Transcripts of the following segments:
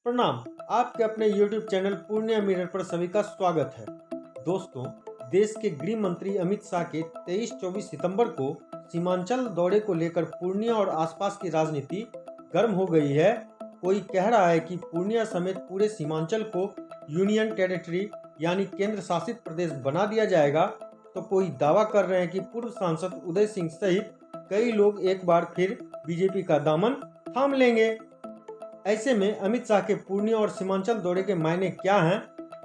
प्रणाम। आपके अपने YouTube चैनल पूर्णिया मिरर पर सभी का स्वागत है। दोस्तों, देश के गृह मंत्री अमित शाह के 23-24 सितंबर को सीमांचल दौरे को लेकर पूर्णिया और आसपास की राजनीति गर्म हो गई है। कोई कह रहा है कि पूर्णिया समेत पूरे सीमांचल को यूनियन टेरिटरी यानी केंद्र शासित प्रदेश बना दिया जाएगा, तो कोई दावा कर रहे हैं कि पूर्व सांसद उदय सिंह सहित कई लोग एक बार फिर बीजेपी का दामन थाम लेंगे। ऐसे में अमित शाह के पूर्णिया और सीमांचल दौरे के मायने क्या हैं,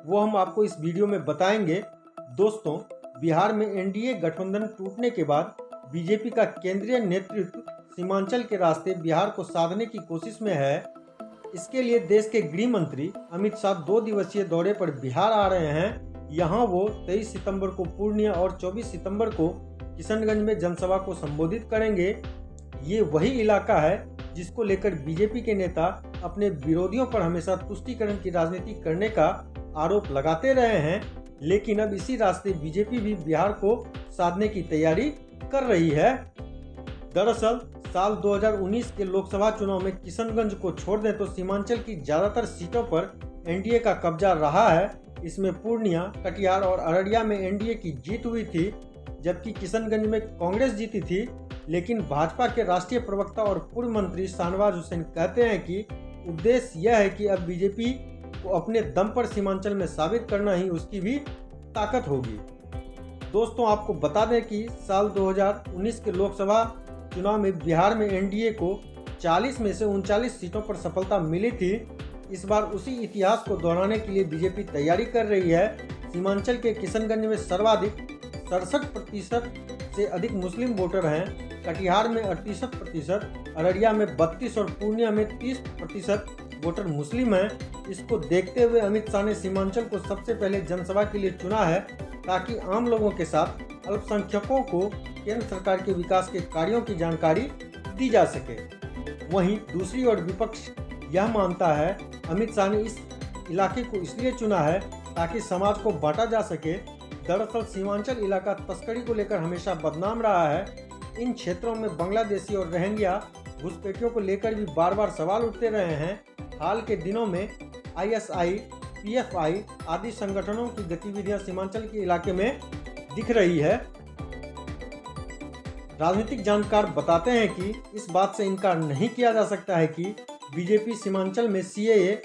वो हम आपको इस वीडियो में बताएंगे। दोस्तों, बिहार में एनडीए गठबंधन टूटने के बाद बीजेपी का केंद्रीय नेतृत्व सीमांचल के रास्ते बिहार को साधने की कोशिश में है। इसके लिए देश के गृह मंत्री अमित शाह 2 दिवसीय दौरे पर बिहार आ रहे हैं। यहाँ वो 23 सितंबर को पूर्णिया और 24 सितंबर को किशनगंज में जनसभा को संबोधित करेंगे। ये वही इलाका है जिसको लेकर बीजेपी के नेता अपने विरोधियों पर हमेशा तुष्टीकरण की राजनीति करने का आरोप लगाते रहे हैं, लेकिन अब इसी रास्ते बीजेपी भी बिहार को साधने की तैयारी कर रही है। दरअसल साल 2019 के लोकसभा चुनाव में किशनगंज को छोड़ दें तो सीमांचल की ज्यादातर सीटों पर एनडीए का कब्जा रहा है। इसमें पूर्णिया, कटिहार और अररिया में एनडीए की जीत हुई थी, जबकि किशनगंज में कांग्रेस जीती थी। लेकिन भाजपा के राष्ट्रीय प्रवक्ता और पूर्व मंत्री शाहनवाज हुसैन कहते हैं कि उद्देश्य यह है कि अब बीजेपी को अपने दम पर सीमांचल में साबित करना ही उसकी भी ताकत होगी। दोस्तों, आपको बता दें कि साल 2019 के लोकसभा चुनाव में बिहार में एनडीए को 40 में से 39 सीटों पर सफलता मिली थी। इस बार उसी इतिहास को दोहराने के लिए बीजेपी तैयारी कर रही है। सीमांचल के किशनगंज में सर्वाधिक 67% से अधिक मुस्लिम वोटर हैं। कटिहार में 38%, अररिया में 32% और पूर्णिया में 30% वोटर मुस्लिम हैं। इसको देखते हुए अमित शाह ने सीमांचल को सबसे पहले जनसभा के लिए चुना है, ताकि आम लोगों के साथ अल्पसंख्यकों को केंद्र सरकार के विकास के कार्यों की जानकारी दी जा सके। वहीं दूसरी ओर विपक्ष यह मानता है अमित शाह ने इस इलाके को इसलिए चुना है ताकि समाज को बांटा जा सके। दरअसल सीमांचल इलाका तस्करी को लेकर हमेशा बदनाम रहा है। इन क्षेत्रों में बांग्लादेशी और रोहिंग्या घुसपैठियों को लेकर भी बार बार सवाल उठते रहे हैं। हाल के दिनों में आईएसआई, पीएफआई आदि संगठनों की गतिविधियां सीमांचल के इलाके में दिख रही है। राजनीतिक जानकार बताते हैं कि इस बात से इनकार नहीं किया जा सकता है कि बीजेपी सीमांचल में सीएए,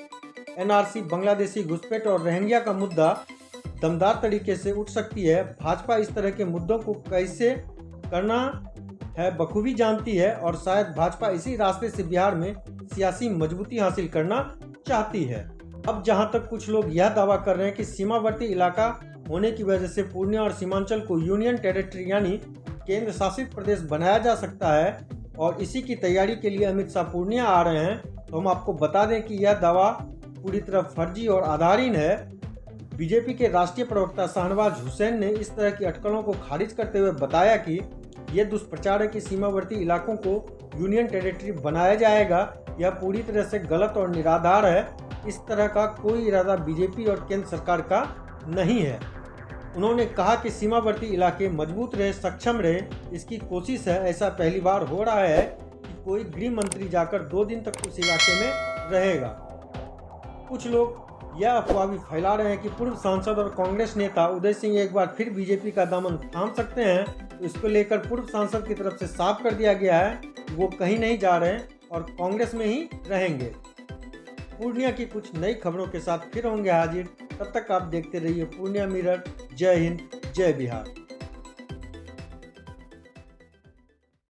एनआरसी, बांग्लादेशी घुसपैठ और रोहिंग्या का मुद्दा दमदार तरीके से उठ सकती है। भाजपा इस तरह के मुद्दों को कैसे करना है बखूबी जानती है और शायद भाजपा इसी रास्ते से बिहार में सियासी मजबूती हासिल करना चाहती है। अब जहां तक कुछ लोग यह दावा कर रहे हैं कि सीमावर्ती इलाका होने की वजह से पूर्णिया और सीमांचल को यूनियन टेरिटरी यानी केंद्र शासित प्रदेश बनाया जा सकता है और इसी की तैयारी के लिए अमित शाह पूर्णिया आ रहे हैं, तो हम आपको बता दें कि यह दावा पूरी तरह फर्जी और आधारहीन है। बीजेपी के राष्ट्रीय प्रवक्ता शाहनवाज हुसैन ने इस तरह की अटकलों को खारिज करते हुए बताया कि यह दुष्प्रचार है कि सीमावर्ती इलाकों को यूनियन टेरिटरी बनाया जाएगा। यह पूरी तरह से गलत और निराधार है। इस तरह का कोई इरादा बीजेपी और केंद्र सरकार का नहीं है। उन्होंने कहा कि सीमावर्ती इलाके मजबूत रहे, सक्षम रहे, इसकी कोशिश है। ऐसा पहली बार हो रहा है कि कोई गृह मंत्री जाकर 2 दिन तक उस इलाके में रहेगा। कुछ लोग यह अफवाह भी फैला रहे हैं कि पूर्व सांसद और कांग्रेस नेता उदय सिंह एक बार फिर बीजेपी का दामन थाम सकते हैं। इसको लेकर पूर्व सांसद की तरफ से साफ कर दिया गया है वो कहीं नहीं जा रहे हैं और कांग्रेस में ही रहेंगे। पूर्णिया की कुछ नई खबरों के साथ फिर होंगे हाजिर। तब तक आप देखते रहिए पूर्णिया मिरर। जय हिंद, जय बिहार।